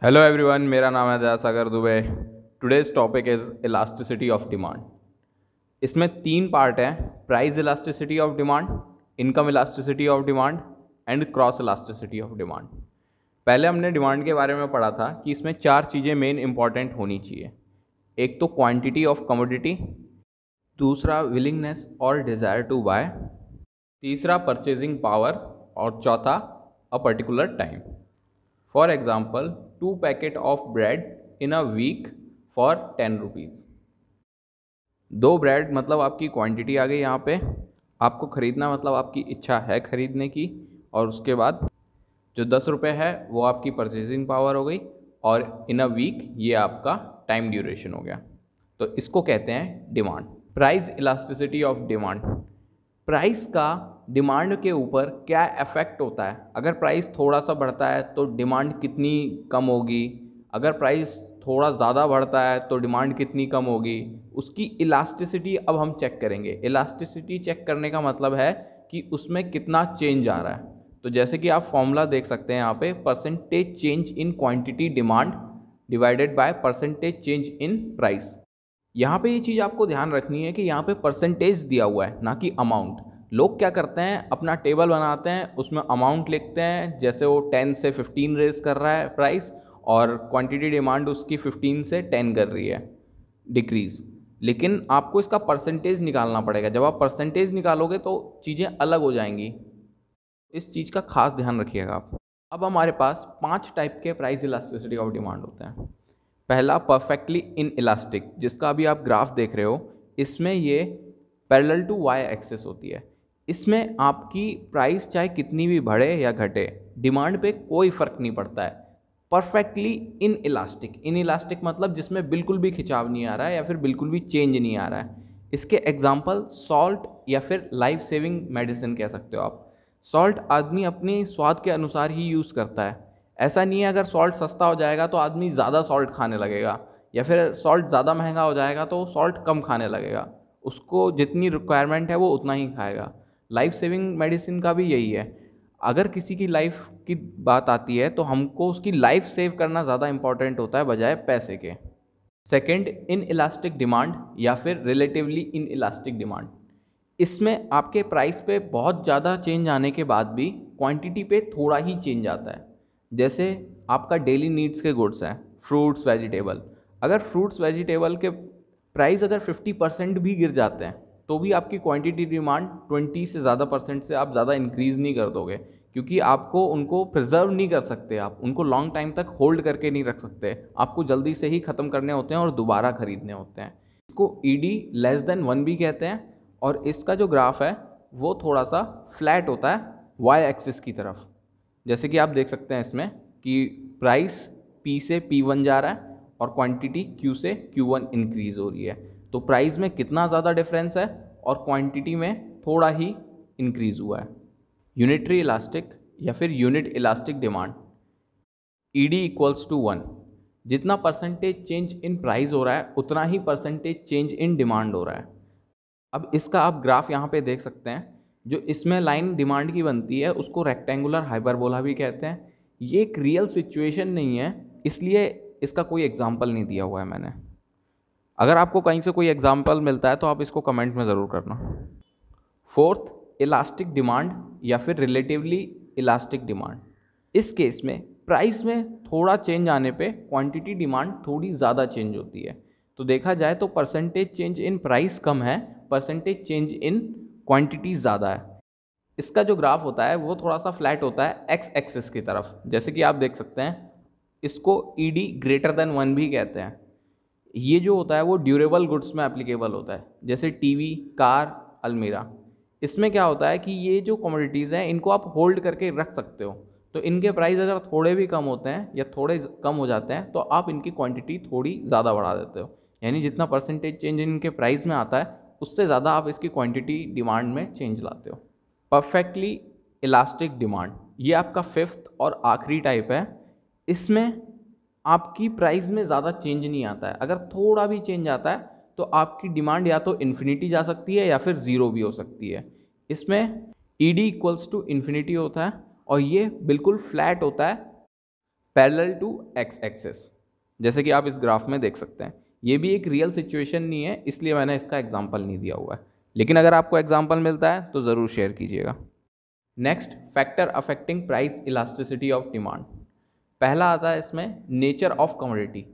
Hello everyone, मेरा नाम है Dayasagar Dubey. Today's topic is elasticity of demand. इसमें तीन पार्ट हैं: price elasticity of demand, income elasticity of demand and cross elasticity of demand. पहले हमने डिमांड के बारे में पढ़ा था कि इसमें चार चीज़ें मेन इंपॉर्टेंट होनी चाहिए। एक तो क्वांटिटी ऑफ कमोडिटी, दूसरा विलिंगनेस और डिज़ायर टू बाय, तीसरा परचेजिंग पावर और चौथा a particular time. For example, 2 packet of bread in a week for 10 rupees. 2 bread मतलब आपकी क्वांटिटी आ गई यहाँ पे, आपको ख़रीदना मतलब आपकी इच्छा है ख़रीदने की, और उसके बाद जो 10 रुपये है वो आपकी परचेजिंग पावर हो गई, और इन अ वीक ये आपका टाइम ड्यूरेशन हो गया। तो इसको कहते हैं demand. Price elasticity of demand. Price का डिमांड के ऊपर क्या इफेक्ट होता है। अगर प्राइस थोड़ा सा बढ़ता है तो डिमांड कितनी कम होगी, अगर प्राइस थोड़ा ज़्यादा बढ़ता है तो डिमांड कितनी कम होगी, उसकी इलास्टिसिटी अब हम चेक करेंगे। इलास्टिसिटी चेक करने का मतलब है कि उसमें कितना चेंज आ रहा है। तो जैसे कि आप फॉर्मूला देख सकते हैं यहाँ पे, percentage change in quantity demand divided by percentage change in price. यहाँ पे ये चीज़ आपको ध्यान रखनी है कि यहाँ पे परसेंटेज दिया हुआ है, ना कि अमाउंट। लोग क्या करते हैं, अपना टेबल बनाते हैं, उसमें अमाउंट लिखते हैं, जैसे वो 10 से 15 रेज कर रहा है प्राइस, और क्वांटिटी डिमांड उसकी 15 से 10 कर रही है डिक्रीज। लेकिन आपको इसका परसेंटेज निकालना पड़ेगा। जब आप परसेंटेज निकालोगे तो चीज़ें अलग हो जाएंगी। इस चीज़ का खास ध्यान रखिएगा आप। अब हमारे पास 5 टाइप के प्राइस इलास्टिसिटी ऑफ डिमांड होते हैं। पहला, परफेक्टली इन इलास्टिक, जिसका अभी आप ग्राफ देख रहे हो। इसमें ये पैरेलल टू वाई एक्सिस होती है। इसमें आपकी प्राइस चाहे कितनी भी बढ़े या घटे, डिमांड पे कोई फ़र्क नहीं पड़ता है। Perfectly in elastic. In elastic मतलब जिसमें बिल्कुल भी खिंचाव नहीं आ रहा है या फिर बिल्कुल भी चेंज नहीं आ रहा है। इसके एग्जाम्पल सॉल्ट या फिर लाइफ सेविंग मेडिसिन कह सकते हो आप। सॉल्ट आदमी अपने स्वाद के अनुसार ही यूज़ करता है। ऐसा नहीं है अगर सॉल्ट सस्ता हो जाएगा तो आदमी ज़्यादा सॉल्ट खाने लगेगा, या फिर सॉल्ट ज़्यादा महंगा हो जाएगा तो सॉल्ट कम खाने लगेगा। उसको जितनी रिक्वायरमेंट है वो उतना ही खाएगा। लाइफ सेविंग मेडिसिन का भी यही है। अगर किसी की लाइफ की बात आती है तो हमको उसकी लाइफ सेव करना ज़्यादा इंपॉर्टेंट होता है बजाय पैसे के। सेकेंड, इन इलास्टिक डिमांड या फिर रिलेटिवली इन इलास्टिक डिमांड। इसमें आपके प्राइस पे बहुत ज़्यादा चेंज आने के बाद भी क्वांटिटी पे थोड़ा ही चेंज आता है। जैसे आपका डेली नीड्स के गुड्स हैं, फ्रूट्स वेजिटेबल। अगर फ्रूट्स वेजिटेबल के प्राइस अगर 50% भी गिर जाते हैं तो भी आपकी क्वांटिटी डिमांड 20 से ज़्यादा परसेंट से आप ज़्यादा इंक्रीज़ नहीं कर दोगे, क्योंकि आपको उनको प्रिजर्व नहीं कर सकते, आप उनको लॉन्ग टाइम तक होल्ड करके नहीं रख सकते। आपको जल्दी से ही ख़त्म करने होते हैं और दोबारा ख़रीदने होते हैं। इसको ईडी लेस देन 1 भी कहते हैं। और इसका जो ग्राफ है वो थोड़ा सा फ्लैट होता है वाई एक्सिस की तरफ। जैसे कि आप देख सकते हैं इसमें कि प्राइस P से P1 जा रहा है और क्वांटिटी Q से Q1 इंक्रीज हो रही है। तो प्राइस में कितना ज़्यादा डिफरेंस है और क्वांटिटी में थोड़ा ही इंक्रीज हुआ है। यूनिटरी इलास्टिक या फिर unit elastic demand, ED equals to 1। जितना परसेंटेज चेंज इन प्राइस हो रहा है उतना ही परसेंटेज चेंज इन डिमांड हो रहा है। अब इसका आप ग्राफ यहाँ पे देख सकते हैं। जो इसमें लाइन डिमांड की बनती है उसको रेक्टेंगुलर हाइपरबोला भी कहते हैं। ये एक रियल सिचुएशन नहीं है, इसलिए इसका कोई एग्जाम्पल नहीं दिया हुआ है मैंने। अगर आपको कहीं से कोई एग्जाम्पल मिलता है तो आप इसको कमेंट में ज़रूर करना। फोर्थ, इलास्टिक डिमांड या फिर रिलेटिवली इलास्टिक डिमांड। इस केस में प्राइस में थोड़ा चेंज आने पे क्वांटिटी डिमांड थोड़ी ज़्यादा चेंज होती है। तो देखा जाए तो परसेंटेज चेंज इन प्राइस कम है, परसेंटेज चेंज इन क्वांटिटी ज़्यादा है। इसका जो ग्राफ होता है वो थोड़ा सा फ्लैट होता है एक्स एक्सिस की तरफ। जैसे कि आप देख सकते हैं, इसको ED ग्रेटर देन 1 भी कहते हैं। ये जो होता है वो ड्यूरेबल गुड्स में एप्लीकेबल होता है, जैसे टीवी, कार, अलमीरा। इसमें क्या होता है कि ये जो कमोडिटीज़ हैं इनको आप होल्ड करके रख सकते हो। तो इनके प्राइस अगर थोड़े भी कम होते हैं या थोड़े कम हो जाते हैं तो आप इनकी क्वांटिटी थोड़ी ज़्यादा बढ़ा देते हो। यानी जितना परसेंटेज चेंज इनके प्राइस में आता है उससे ज़्यादा आप इसकी क्वांटिटी डिमांड में चेंज लाते हो। परफेक्टली इलास्टिक डिमांड, ये आपका फिफ्थ और आखिरी टाइप है। इसमें आपकी प्राइस में ज़्यादा चेंज नहीं आता है। अगर थोड़ा भी चेंज आता है तो आपकी डिमांड या तो इन्फिनिटी जा सकती है या फिर ज़ीरो भी हो सकती है। इसमें ED इक्वल्स टू इन्फिनिटी होता है और ये बिल्कुल फ्लैट होता है पैरेलल टू एक्स एक्सेस, जैसे कि आप इस ग्राफ में देख सकते हैं। ये भी एक रियल सिचुएशन नहीं है, इसलिए मैंने इसका एग्जाम्पल नहीं दिया हुआ है, लेकिन अगर आपको एग्जाम्पल मिलता है तो ज़रूर शेयर कीजिएगा। Next, factor affecting price elasticity of demand. पहला आता है इसमें नेचर ऑफ कमोडिटी।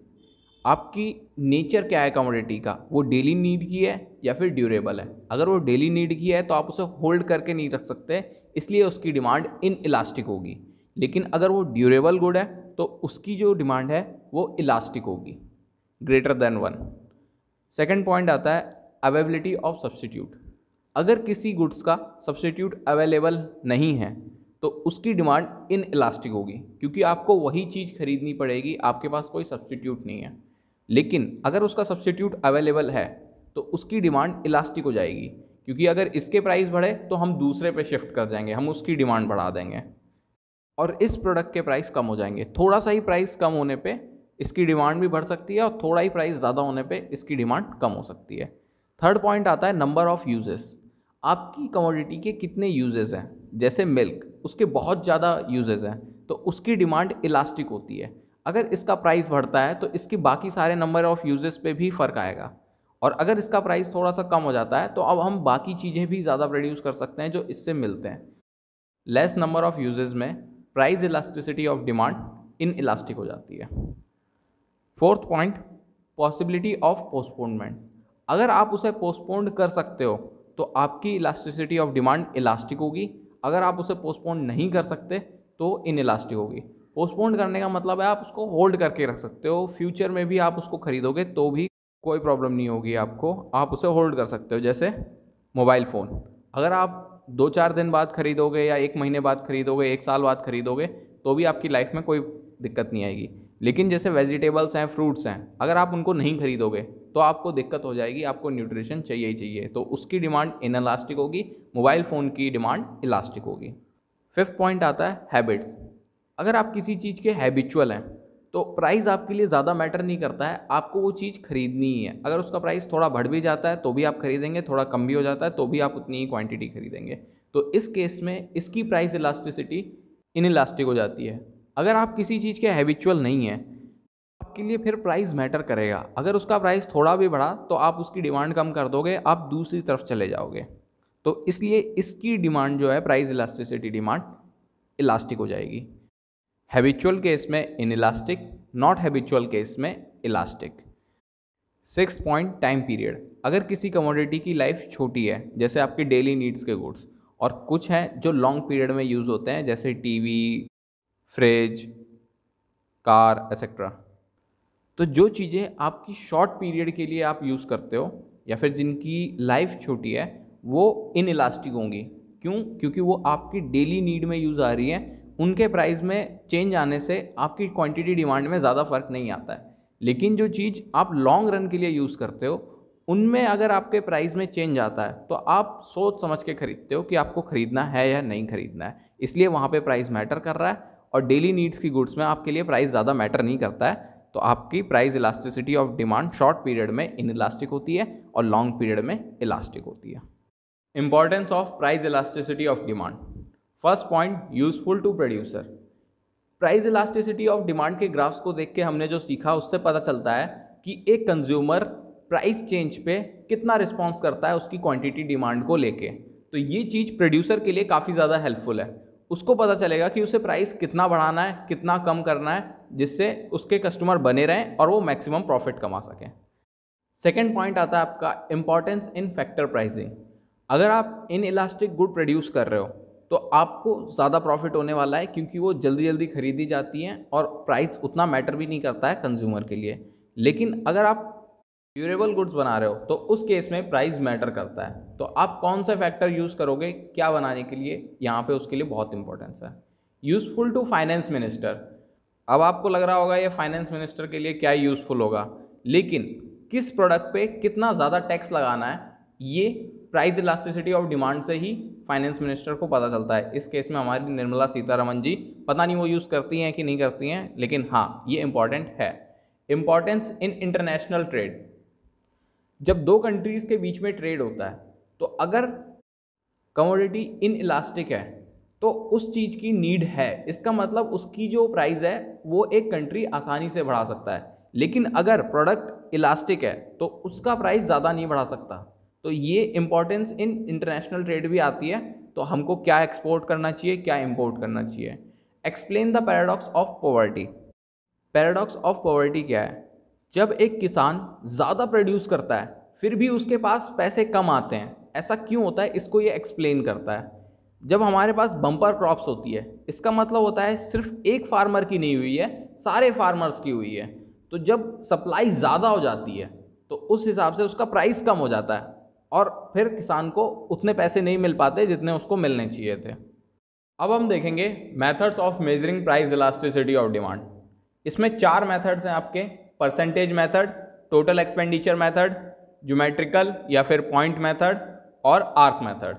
आपकी नेचर क्या है कमोडिटी का, वो डेली नीड की है या फिर ड्यूरेबल है। अगर वो डेली नीड की है तो आप उसे होल्ड करके नहीं रख सकते, इसलिए उसकी डिमांड इन इलास्टिक होगी। लेकिन अगर वो ड्यूरेबल गुड है तो उसकी जो डिमांड है वो इलास्टिक होगी, ग्रेटर देन 1। सेकेंड पॉइंट आता है अवेलेबिलिटी ऑफ सब्सटीट्यूट। अगर किसी गुड्स का सब्सटीट्यूट अवेलेबल नहीं है तो उसकी डिमांड इन इलास्टिक होगी, क्योंकि आपको वही चीज़ खरीदनी पड़ेगी, आपके पास कोई सब्सटीट्यूट नहीं है। लेकिन अगर उसका सब्सटीट्यूट अवेलेबल है तो उसकी डिमांड इलास्टिक हो जाएगी, क्योंकि अगर इसके प्राइस बढ़े तो हम दूसरे पे शिफ्ट कर जाएंगे, हम उसकी डिमांड बढ़ा देंगे और इस प्रोडक्ट के प्राइस कम हो जाएंगे। थोड़ा सा ही प्राइस कम होने पे इसकी डिमांड भी बढ़ सकती है और थोड़ा ही प्राइस ज़्यादा होने पे इसकी डिमांड कम हो सकती है। थर्ड पॉइंट आता है नंबर ऑफ़ यूजेस। आपकी कमोडिटी के कितने यूजेस हैं, जैसे मिल्क, उसके बहुत ज़्यादा यूजेस हैं तो उसकी डिमांड इलास्टिक होती है। अगर इसका प्राइस बढ़ता है तो इसकी बाकी सारे नंबर ऑफ़ यूजेस पे भी फ़र्क आएगा, और अगर इसका प्राइस थोड़ा सा कम हो जाता है तो अब हम बाकी चीज़ें भी ज़्यादा प्रोड्यूस कर सकते हैं जो इससे मिलते हैं। लेस नंबर ऑफ़ यूजेस में price elasticity of demand in elastic हो जाती है। Fourth point, possibility of postponement. अगर आप उसे पोस्टपोन कर सकते हो तो आपकी इलास्टिसिटी ऑफ डिमांड इलास्टिक होगी। अगर आप उसे पोस्टपोन नहीं कर सकते तो इन इलास्टिक होगी। पोस्टपोन करने का मतलब है आप उसको होल्ड करके रख सकते हो, फ्यूचर में भी आप उसको खरीदोगे तो भी कोई प्रॉब्लम नहीं होगी आपको, आप उसे होल्ड कर सकते हो। जैसे मोबाइल फ़ोन, अगर आप 2-4 दिन बाद खरीदोगे या 1 महीने बाद खरीदोगे, 1 साल बाद खरीदोगे तो भी आपकी लाइफ में कोई दिक्कत नहीं आएगी। लेकिन जैसे वेजिटेबल्स हैं, फ्रूट्स हैं, अगर आप उनको नहीं खरीदोगे तो आपको दिक्कत हो जाएगी, आपको न्यूट्रिशन चाहिए ही चाहिए, तो उसकी डिमांड इनइलास्टिक होगी। मोबाइल फ़ोन की डिमांड इलास्टिक होगी। फिफ्थ पॉइंट आता है हैबिट्स। अगर आप किसी चीज़ के हैबिचुअल हैं तो प्राइस आपके लिए ज़्यादा मैटर नहीं करता है, आपको वो चीज़ खरीदनी ही है। अगर उसका प्राइस थोड़ा बढ़ भी जाता है तो भी आप खरीदेंगे, थोड़ा कम भी हो जाता है तो भी आप उतनी ही क्वांटिटी खरीदेंगे। तो इस केस में इसकी प्राइस इलास्टिसिटी इनइलास्टिक हो जाती है। अगर आप किसी चीज़ के हैबिचुअल नहीं हैं आपके लिए फिर प्राइस मैटर करेगा। अगर उसका प्राइस थोड़ा भी बढ़ा तो आप उसकी डिमांड कम कर दोगे, आप दूसरी तरफ चले जाओगे। तो इसलिए इसकी डिमांड जो है, प्राइस इलास्टिसिटी डिमांड इलास्टिक हो जाएगी। हैबिचुअल केस में इनइलास्टिक, नॉट हैबिचुअल केस में elastic. Sixth point, time period. अगर किसी कमोडिटी की लाइफ छोटी है, जैसे आपकी डेली नीड्स के गुड्स, और कुछ हैं जो लॉन्ग पीरियड में यूज़ होते हैं, जैसे टीवी, फ्रिज, कार एक्सेट्रा, तो जो चीज़ें आपकी शॉर्ट पीरियड के लिए आप यूज़ करते हो या फिर जिनकी लाइफ छोटी है वो इनइलास्टिक होंगी। क्यों? क्योंकि वो आपकी डेली नीड में यूज़ आ रही हैं, उनके प्राइस में चेंज आने से आपकी क्वांटिटी डिमांड में ज़्यादा फर्क नहीं आता है। लेकिन जो चीज़ आप लॉन्ग रन के लिए यूज़ करते हो उनमें अगर आपके प्राइस में चेंज आता है तो आप सोच समझ के खरीदते हो कि आपको खरीदना है या नहीं खरीदना है, इसलिए वहाँ पे प्राइस मैटर कर रहा है। और डेली नीड्स की गुड्स में आपके लिए प्राइस ज़्यादा मैटर नहीं करता है, तो आपकी price elasticity of demand short period में इनइलास्टिक होती है और लॉन्ग पीरियड में इलास्टिक होती है। Importance of price elasticity of demand. First point, useful to producer. Price elasticity of demand के ग्राफ्स को देख के हमने जो सीखा उससे पता चलता है कि एक कंज्यूमर प्राइस चेंज पे कितना रिस्पॉन्स करता है उसकी क्वांटिटी डिमांड को लेके। तो ये चीज़ प्रोड्यूसर के लिए काफ़ी ज़्यादा हेल्पफुल है। उसको पता चलेगा कि उसे प्राइस कितना बढ़ाना है, कितना कम करना है, जिससे उसके कस्टमर बने रहें और वो मैक्सिमम प्रॉफिट कमा सकें। सेकेंड पॉइंट आता है आपका इंपॉर्टेंस इन फैक्टर प्राइसिंग। अगर आप इन इलास्टिक गुड प्रोड्यूस कर रहे हो तो आपको ज़्यादा प्रॉफिट होने वाला है, क्योंकि वो जल्दी जल्दी खरीदी जाती हैं और प्राइस उतना मैटर भी नहीं करता है कंज्यूमर के लिए। लेकिन अगर आप ड्यूरेबल गुड्स बना रहे हो तो उस केस में प्राइस मैटर करता है। तो आप कौन सा फैक्टर यूज़ करोगे क्या बनाने के लिए, यहाँ पे उसके लिए बहुत इंपॉर्टेंस है। Useful to finance minister. अब आपको लग रहा होगा ये फाइनेंस मिनिस्टर के लिए क्या यूज़फुल होगा, लेकिन किस प्रोडक्ट पे कितना ज़्यादा टैक्स लगाना है ये प्राइस इलास्टिसिटी ऑफ डिमांड से ही फाइनेंस मिनिस्टर को पता चलता है। इस केस में हमारी निर्मला सीतारमण जी, पता नहीं वो यूज़ करती हैं कि नहीं करती हैं, लेकिन हाँ ये इंपॉर्टेंट है। Importance in international trade. जब दो कंट्रीज़ के बीच में ट्रेड होता है तो अगर कमोडिटी इन इलास्टिक है तो उस चीज़ की नीड है, इसका मतलब उसकी जो प्राइस है वो एक कंट्री आसानी से बढ़ा सकता है। लेकिन अगर प्रोडक्ट इलास्टिक है तो उसका प्राइस ज़्यादा नहीं बढ़ा सकता। तो ये इंपॉर्टेंस इन इंटरनेशनल ट्रेड भी आती है। तो हमको क्या एक्सपोर्ट करना चाहिए, क्या इंपोर्ट करना चाहिए। Explain the paradox of poverty. Paradox of poverty क्या है? जब एक किसान ज़्यादा प्रोड्यूस करता है फिर भी उसके पास पैसे कम आते हैं, ऐसा क्यों होता है, इसको ये एक्सप्लेन करता है। जब हमारे पास बम्पर क्रॉप्स होती है, इसका मतलब होता है सिर्फ एक फार्मर की नहीं हुई है, सारे फार्मर्स की हुई है। तो जब सप्लाई ज़्यादा हो जाती है तो उस हिसाब से उसका प्राइस कम हो जाता है और फिर किसान को उतने पैसे नहीं मिल पाते जितने उसको मिलने चाहिए थे। अब हम देखेंगे methods of measuring price elasticity of demand. इसमें 4 मेथड्स हैं आपके। Percentage method, total expenditure method, geometrical या फिर पॉइंट मेथड और आर्क मेथड।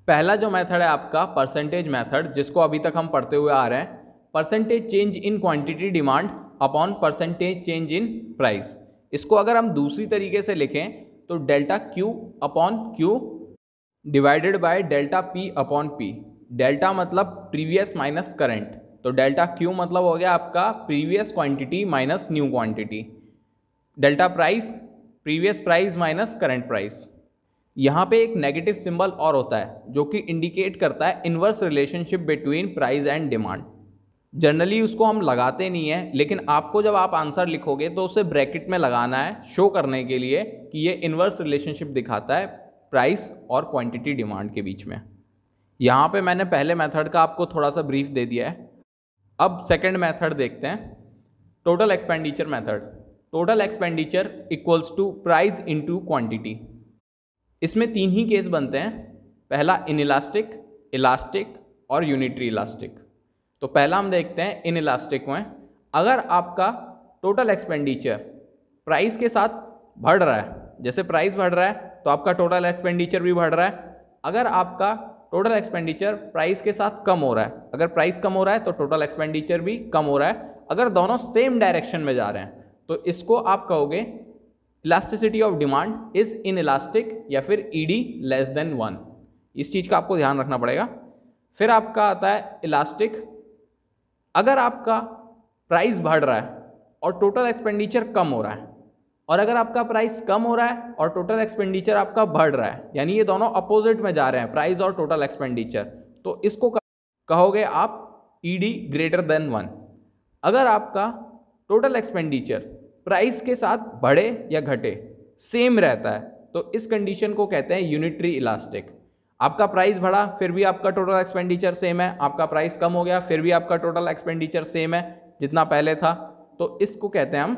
पहला जो मेथड है आपका परसेंटेज मेथड, जिसको अभी तक हम पढ़ते हुए आ रहे हैं, percentage change in quantity demand upon percentage change in price. इसको अगर हम दूसरी तरीके से लिखें तो delta Q upon Q divided by delta P upon P. Delta मतलब प्रीवियस माइनस करंट, तो डेल्टा क्यू मतलब हो गया आपका previous quantity minus new quantity. Delta price previous price minus current price. यहाँ पे एक नेगेटिव सिंबल और होता है जो कि इंडिकेट करता है inverse relationship between price and demand. Generally उसको हम लगाते नहीं है, लेकिन आपको जब आप आंसर लिखोगे तो उसे ब्रैकेट में लगाना है शो करने के लिए कि ये इनवर्स रिलेशनशिप दिखाता है प्राइस और क्वांटिटी डिमांड के बीच में। यहाँ पे मैंने पहले मेथड का आपको थोड़ा सा ब्रीफ दे दिया है। अब सेकंड मेथड देखते हैं, total expenditure method. Total expenditure equals to price into quantity. इसमें 3 ही केस बनते हैं। पहला इनइलास्टिक, इलास्टिक और यूनिटरी इलास्टिक। तो पहला हम देखते हैं इनइलास्टिक में। अगर आपका टोटल एक्सपेंडिचर प्राइस के साथ बढ़ रहा है, जैसे प्राइस बढ़ रहा है तो आपका टोटल एक्सपेंडिचर भी बढ़ रहा है। अगर आपका टोटल एक्सपेंडिचर प्राइस के साथ कम हो रहा है, अगर प्राइस कम हो रहा है तो टोटल एक्सपेंडिचर भी कम हो रहा है। अगर दोनों सेम डायरेक्शन में जा रहे हैं तो इसको आप कहोगे elasticity of demand is inelastic या फिर ईडी लेस देन 1। इस चीज़ का आपको ध्यान रखना पड़ेगा। फिर आपका आता है इलास्टिक। अगर आपका प्राइस बढ़ रहा है और टोटल एक्सपेंडिचर कम हो रहा है, और अगर आपका प्राइस कम हो रहा है और टोटल एक्सपेंडिचर आपका बढ़ रहा है, यानी ये दोनों अपोजिट में जा रहे हैं, प्राइस और टोटल एक्सपेंडिचर, तो इसको कहोगे आप ईडी ग्रेटर देन 1। अगर आपका टोटल एक्सपेंडिचर प्राइस के साथ बढ़े या घटे सेम रहता है तो इस कंडीशन को कहते हैं यूनिटरी इलास्टिक। आपका प्राइस बढ़ा फिर भी आपका टोटल एक्सपेंडिचर सेम है, आपका प्राइस कम हो गया फिर भी आपका टोटल एक्सपेंडिचर सेम है जितना पहले था, तो इसको कहते हैं हम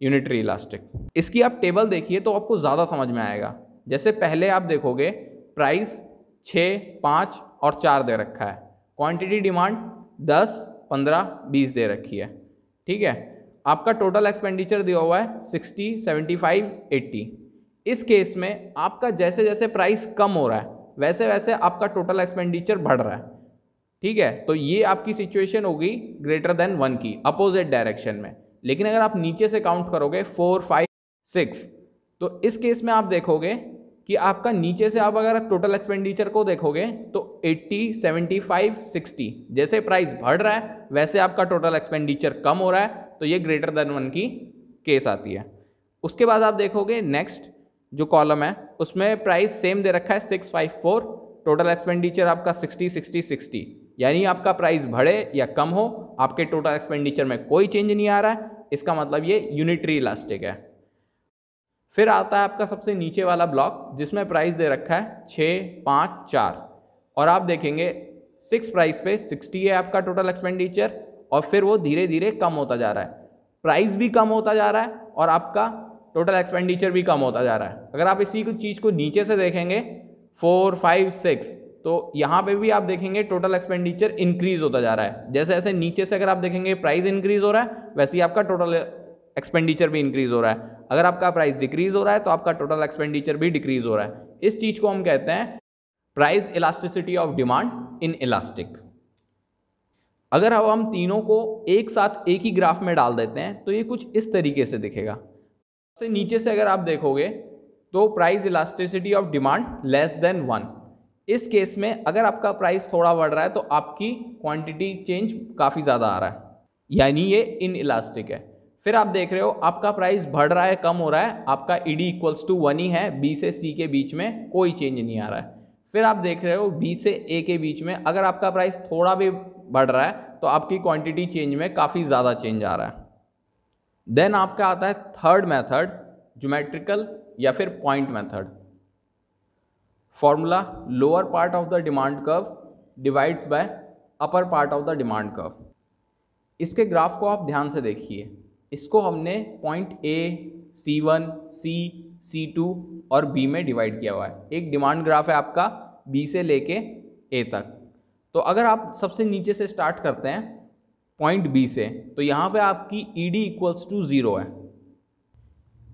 यूनिटरी इलास्टिक। इसकी आप टेबल देखिए तो आपको ज़्यादा समझ में आएगा। जैसे पहले आप देखोगे प्राइस 6, 5 और 4 दे रखा है, क्वांटिटी डिमांड 10, 15, 20 दे रखी है। ठीक है, आपका टोटल एक्सपेंडिचर दिया हुआ है 60, 75, 80। इस केस में आपका जैसे जैसे प्राइस कम हो रहा है वैसे वैसे आपका टोटल एक्सपेंडिचर बढ़ रहा है। ठीक है, तो ये आपकी सिचुएशन होगी ग्रेटर देन 1 की, अपोजिट डायरेक्शन में। लेकिन अगर आप नीचे से काउंट करोगे 4, 5, 6, तो इस केस में आप देखोगे कि आपका नीचे से आप अगर टोटल एक्सपेंडिचर को देखोगे तो 80, 75, 60, जैसे प्राइस बढ़ रहा है वैसे आपका टोटल एक्सपेंडिचर कम हो रहा है, तो ये ग्रेटर देन 1 की केस आती है। उसके बाद आप देखोगे नेक्स्ट जो कॉलम है उसमें प्राइस सेम दे रखा है 654, टोटल एक्सपेंडिचर आपका 60, 60, 60, यानी आपका प्राइस बढ़े या कम हो आपके टोटल एक्सपेंडिचर में कोई चेंज नहीं आ रहा है, इसका मतलब ये यूनिटरी इलास्टिक है। फिर आता है आपका सबसे नीचे वाला ब्लॉक जिसमें प्राइस दे रखा है 6, 5, 4, और आप देखेंगे 6 प्राइस पे 60 है आपका टोटल एक्सपेंडिचर, और फिर वो धीरे धीरे कम होता जा रहा है, प्राइस भी कम होता जा रहा है और आपका टोटल एक्सपेंडिचर भी कम होता जा रहा है। अगर आप इसी चीज़ को नीचे से देखेंगे 4, 5, 6, तो यहाँ पे भी आप देखेंगे टोटल एक्सपेंडिचर इंक्रीज होता जा रहा है। जैसे जैसे नीचे से अगर आप देखेंगे प्राइस इंक्रीज हो रहा है वैसे ही आपका टोटल एक्सपेंडिचर भी इंक्रीज हो रहा है। अगर आपका प्राइस डिक्रीज हो रहा है तो आपका टोटल एक्सपेंडिचर भी डिक्रीज हो रहा है। इस चीज़ को हम कहते हैं price elasticity of demand in elastic. अगर अब हम तीनों को एक साथ एक ही ग्राफ में डाल देते हैं तो ये कुछ इस तरीके से दिखेगा। सबसे नीचे से अगर आप देखोगे तो price elasticity of demand less than 1, इस केस में अगर आपका प्राइस थोड़ा बढ़ रहा है तो आपकी क्वांटिटी चेंज काफ़ी ज़्यादा आ रहा है, यानी ये इन इलास्टिक है। फिर आप देख रहे हो आपका प्राइस बढ़ रहा है, कम हो रहा है, आपका ईडी इक्वल्स टू 1 ही है, बी से सी के बीच में कोई चेंज नहीं आ रहा है। फिर आप देख रहे हो बी से ए के बीच में अगर आपका प्राइस थोड़ा भी बढ़ रहा है तो आपकी क्वांटिटी चेंज में काफ़ी ज़्यादा चेंज आ रहा है। देन आपका आता है थर्ड मेथड, ज्योमेट्रिकल या फिर point method. Formula, lower part of the demand curve divides bye upper part of the demand curve. इसके ग्राफ को आप ध्यान से देखिए, इसको हमने point A, C1, C, C2 और B में डिवाइड किया हुआ है। एक डिमांड ग्राफ है आपका B से लेके A तक। तो अगर आप सबसे नीचे से स्टार्ट करते हैं पॉइंट B से, तो यहाँ पे आपकी ED इक्वल्स टू 0 है।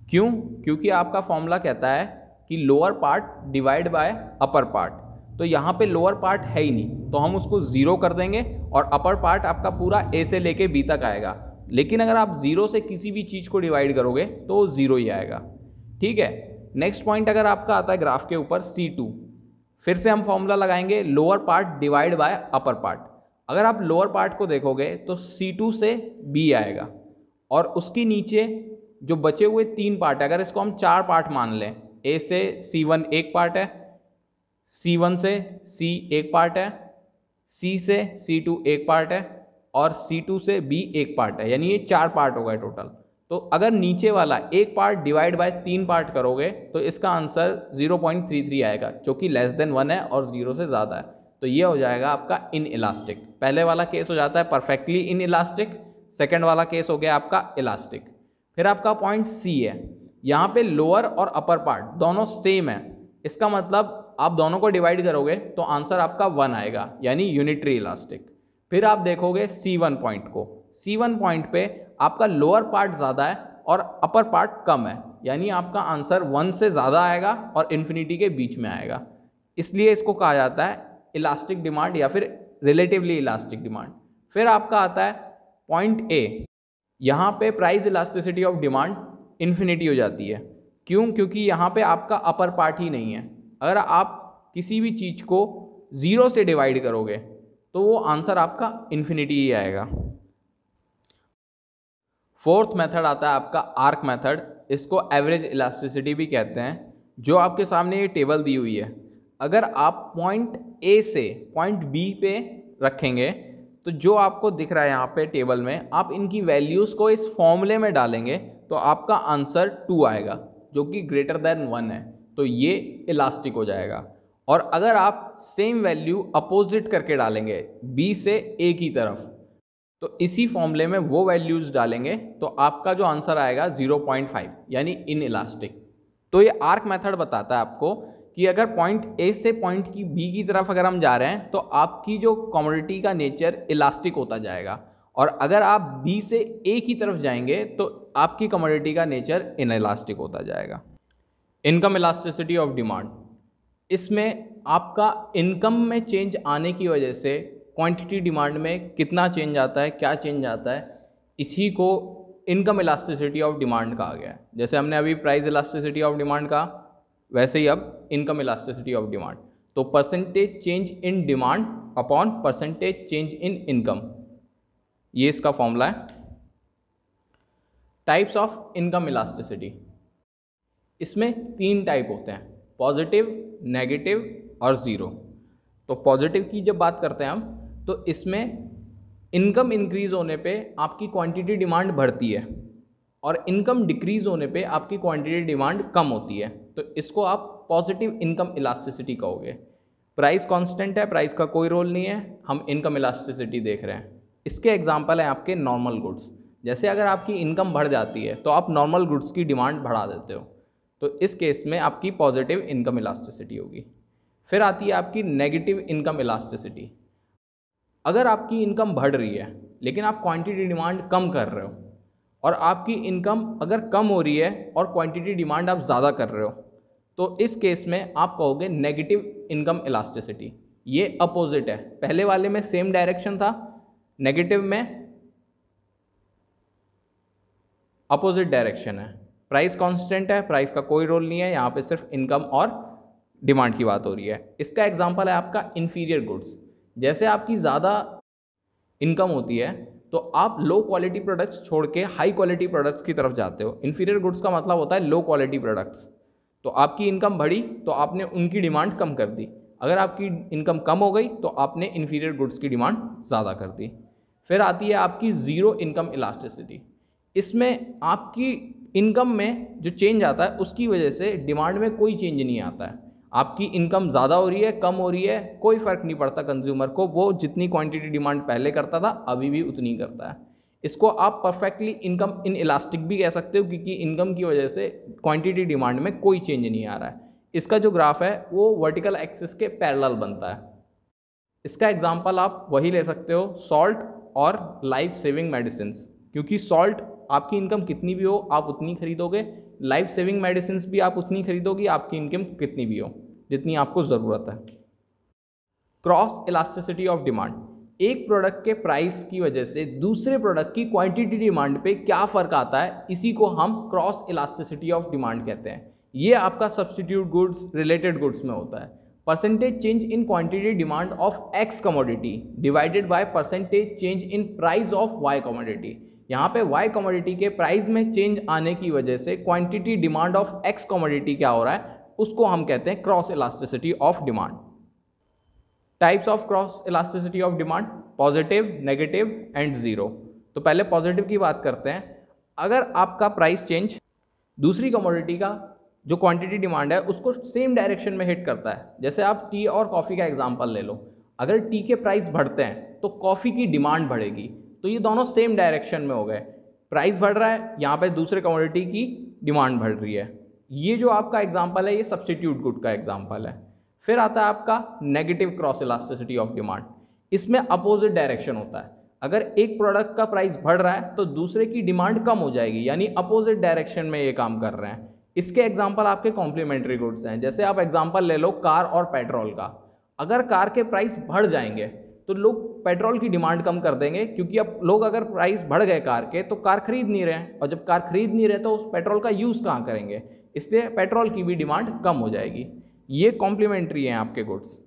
क्यों? क्योंकि आपका फॉर्मूला कहता है कि lower part divide by upper part. तो यहाँ पे लोअर पार्ट है ही नहीं, तो हम उसको 0 कर देंगे और अपर पार्ट आपका पूरा A से लेके B तक आएगा। लेकिन अगर आप 0 से किसी भी चीज़ को डिवाइड करोगे तो 0 ही आएगा। ठीक है। नेक्स्ट पॉइंट अगर आपका आता है ग्राफ के ऊपर C2, फिर से हम फॉर्मूला लगाएंगे lower part divide by upper part. अगर आप लोअर पार्ट को देखोगे तो C2 से B आएगा और उसके नीचे जो बचे हुए 3 पार्ट है, अगर इसको हम 4 पार्ट मान लें, A से C1 एक पार्ट है, C1 से C एक पार्ट है, C से C2 एक पार्ट है और C2 से B एक पार्ट है, यानी ये 4 पार्ट हो गए टोटल। तो अगर नीचे वाला एक पार्ट डिवाइड बाय 3 पार्ट करोगे तो इसका आंसर 0.33 आएगा, जो कि लेस देन 1 है और 0 से ज़्यादा है। तो ये हो जाएगा आपका इन इलास्टिक। पहले वाला केस हो जाता है परफेक्टली इन इलास्टिक, सेकेंड वाला केस हो गया आपका इलास्टिक। फिर आपका पॉइंट C है, यहाँ पे लोअर और अपर पार्ट दोनों सेम है, इसका मतलब आप दोनों को डिवाइड करोगे तो आंसर आपका 1 आएगा, यानी यूनिटरी इलास्टिक। फिर आप देखोगे C1 पॉइंट को, C1 पॉइंट पे आपका लोअर पार्ट ज़्यादा है और अपर पार्ट कम है, यानी आपका आंसर 1 से ज़्यादा आएगा और इन्फिनिटी के बीच में आएगा। इसलिए इसको कहा जाता है इलास्टिक डिमांड या फिर रिलेटिवली इलास्टिक डिमांड। फिर आपका आता है पॉइंट A, यहाँ पे price elasticity of demand infinity हो जाती है। क्यों? क्योंकि यहाँ पे आपका अपर पार्ट ही नहीं है। अगर आप किसी भी चीज़ को 0 से डिवाइड करोगे तो वो आंसर आपका इन्फिनिटी ही आएगा। फोर्थ मेथड आता है आपका आर्क मेथड, इसको एवरेज इलास्टिसिटी भी कहते हैं। जो आपके सामने ये टेबल दी हुई है, अगर आप पॉइंट A से पॉइंट B पे रखेंगे तो जो आपको दिख रहा है यहाँ पे टेबल में, आप इनकी वैल्यूज़ को इस फॉर्मूले में डालेंगे तो आपका आंसर 2 आएगा, जो कि ग्रेटर देन 1 है, तो ये इलास्टिक हो जाएगा। और अगर आप सेम वैल्यू अपोजिट करके डालेंगे B से A की तरफ, तो इसी फॉर्मूले में वो वैल्यूज़ डालेंगे तो आपका जो आंसर आएगा 0.5, यानी इन इलास्टिक। तो ये आर्क मेथड बताता है आपको कि अगर पॉइंट A से पॉइंट की B की तरफ अगर हम जा रहे हैं तो आपकी जो कमोडिटी का नेचर इलास्टिक होता जाएगा, और अगर आप B से A की तरफ जाएंगे तो आपकी कमोडिटी का नेचर इनइलास्टिक होता जाएगा। इनकम इलास्टिसिटी ऑफ डिमांड, इसमें आपका इनकम में चेंज आने की वजह से क्वांटिटी डिमांड में कितना चेंज आता है, क्या चेंज आता है, इसी को इनकम इलास्टिसिटी ऑफ डिमांड कहा गया है। जैसे हमने अभी प्राइस इलास्टिसिटी ऑफ डिमांड कहा, वैसे ही अब इनकम इलास्टिसिटी ऑफ डिमांड। तो percentage change in demand upon percentage change in income, ये इसका फॉर्मूला है। टाइप्स ऑफ इनकम इलास्टिसिटी, इसमें 3 टाइप होते हैं, पॉजिटिव, नेगेटिव और ज़ीरो। तो पॉजिटिव की जब बात करते हैं हम, तो इसमें इनकम इंक्रीज होने पे आपकी क्वांटिटी डिमांड बढ़ती है और इनकम डिक्रीज होने पे आपकी क्वांटिटी डिमांड कम होती है, तो इसको आप पॉजिटिव इनकम इलास्टिसिटी कहोगे। प्राइस कांस्टेंट है, प्राइस का कोई रोल नहीं है, हम इनकम इलास्टिसिटी देख रहे हैं। इसके एग्जांपल हैं आपके नॉर्मल गुड्स। जैसे अगर आपकी इनकम बढ़ जाती है तो आप नॉर्मल गुड्स की डिमांड बढ़ा देते हो, तो इस केस में आपकी पॉजिटिव इनकम इलास्टिसिटी होगी। फिर आती है आपकी नेगेटिव इनकम इलास्टिसिटी। अगर आपकी इनकम बढ़ रही है लेकिन आप क्वांटिटी डिमांड कम कर रहे हो, और आपकी इनकम अगर कम हो रही है और क्वांटिटी डिमांड आप ज़्यादा कर रहे हो, तो इस केस में आप कहोगे नेगेटिव इनकम इलास्टिसिटी। ये अपोजिट है, पहले वाले में सेम डायरेक्शन था, नेगेटिव में अपोजिट डायरेक्शन है। प्राइस कांस्टेंट है, प्राइस का कोई रोल नहीं है, यहाँ पे सिर्फ इनकम और डिमांड की बात हो रही है। इसका एग्जांपल है आपका इन्फीरियर गुड्स। जैसे आपकी ज़्यादा इनकम होती है तो आप लो क्वालिटी प्रोडक्ट्स छोड़ के हाई क्वालिटी प्रोडक्ट्स की तरफ जाते हो। इन्फीरियर गुड्स का मतलब होता है लो क्वालिटी प्रोडक्ट्स। तो आपकी इनकम बढ़ी तो आपने उनकी डिमांड कम कर दी, अगर आपकी इनकम कम हो गई तो आपने इन्फीरियर गुड्स की डिमांड ज़्यादा कर दी। फिर आती है आपकी ज़ीरो इनकम इलास्टिसिटी। इसमें आपकी इनकम में जो चेंज आता है उसकी वजह से डिमांड में कोई चेंज नहीं आता है। आपकी इनकम ज़्यादा हो रही है कम हो रही है कोई फ़र्क नहीं पड़ता कंज्यूमर को, वो जितनी क्वांटिटी डिमांड पहले करता था अभी भी उतनी करता है। इसको आप परफेक्टली इनकम इन इलास्टिक भी कह सकते हो, क्योंकि इनकम की वजह से क्वांटिटी डिमांड में कोई चेंज नहीं आ रहा है। इसका जो ग्राफ है वो वर्टिकल एक्सिस के पैरेलल बनता है। इसका एग्जांपल आप वही ले सकते हो, सॉल्ट और लाइफ सेविंग मेडिसिन्स, क्योंकि सॉल्ट आपकी इनकम कितनी भी हो आप उतनी खरीदोगे, लाइफ सेविंग मेडिसिन्स भी आप उतनी खरीदोगे आपकी इनकम कितनी भी हो जितनी आपको ज़रूरत है। क्रॉस इलास्टिसिटी ऑफ डिमांड, एक प्रोडक्ट के प्राइस की वजह से दूसरे प्रोडक्ट की क्वांटिटी डिमांड पे क्या फ़र्क आता है, इसी को हम क्रॉस इलास्टिसिटी ऑफ डिमांड कहते हैं। ये आपका सब्स्टिट्यूट गुड्स रिलेटेड गुड्स में होता है। Percentage change in quantity demand of X commodity divided by percentage change in price of Y commodity. यहाँ पे वाई कमोडिटी के प्राइस में चेंज आने की वजह से quantity demand of X commodity क्या हो रहा है, उसको हम कहते हैं cross elasticity of demand. Types of cross elasticity of demand, positive, negative and zero. तो पहले पॉजिटिव की बात करते हैं। अगर आपका प्राइस चेंज दूसरी कमोडिटी का जो क्वांटिटी डिमांड है उसको सेम डायरेक्शन में हिट करता है, जैसे आप टी और कॉफ़ी का एग्जांपल ले लो। अगर टी के प्राइस बढ़ते हैं तो कॉफ़ी की डिमांड बढ़ेगी, तो ये दोनों सेम डायरेक्शन में हो गए। प्राइस बढ़ रहा है, यहाँ पे दूसरे कमोडिटी की डिमांड बढ़ रही है। ये जो आपका एग्जांपल है ये सब्स्टिट्यूट गुड का एग्जांपल है। फिर आता है आपका negative cross elasticity of demand. इसमें अपोजिट डायरेक्शन होता है। अगर एक प्रोडक्ट का प्राइस बढ़ रहा है तो दूसरे की डिमांड कम हो जाएगी, यानी अपोजिट डायरेक्शन में ये काम कर रहे हैं। इसके एग्जांपल आपके कॉम्प्लीमेंट्री गुड्स हैं। जैसे आप एग्जांपल ले लो कार और पेट्रोल का। अगर कार के प्राइस बढ़ जाएंगे तो लोग पेट्रोल की डिमांड कम कर देंगे, क्योंकि अब लोग अगर प्राइस बढ़ गए कार के तो कार खरीद नहीं रहे हैं, और जब कार खरीद नहीं रहे तो उस पेट्रोल का यूज़ कहाँ करेंगे, इसलिए पेट्रोल की भी डिमांड कम हो जाएगी। ये कॉम्प्लीमेंट्री हैं आपके गुड्स।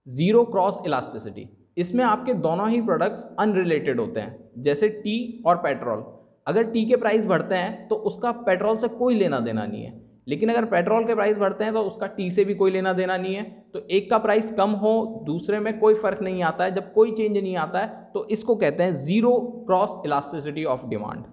जीरो क्रॉस इलास्टिसिटी, इसमें आपके दोनों ही प्रोडक्ट्स अनरिलेटेड होते हैं। जैसे टी और पेट्रोल, अगर टी के प्राइस बढ़ते हैं तो उसका पेट्रोल से कोई लेना देना नहीं है, लेकिन अगर पेट्रोल के प्राइस बढ़ते हैं तो उसका टी से भी कोई लेना देना नहीं है। तो एक का प्राइस कम हो दूसरे में कोई फर्क नहीं आता है, जब कोई चेंज नहीं आता है तो इसको कहते हैं zero cross elasticity of demand.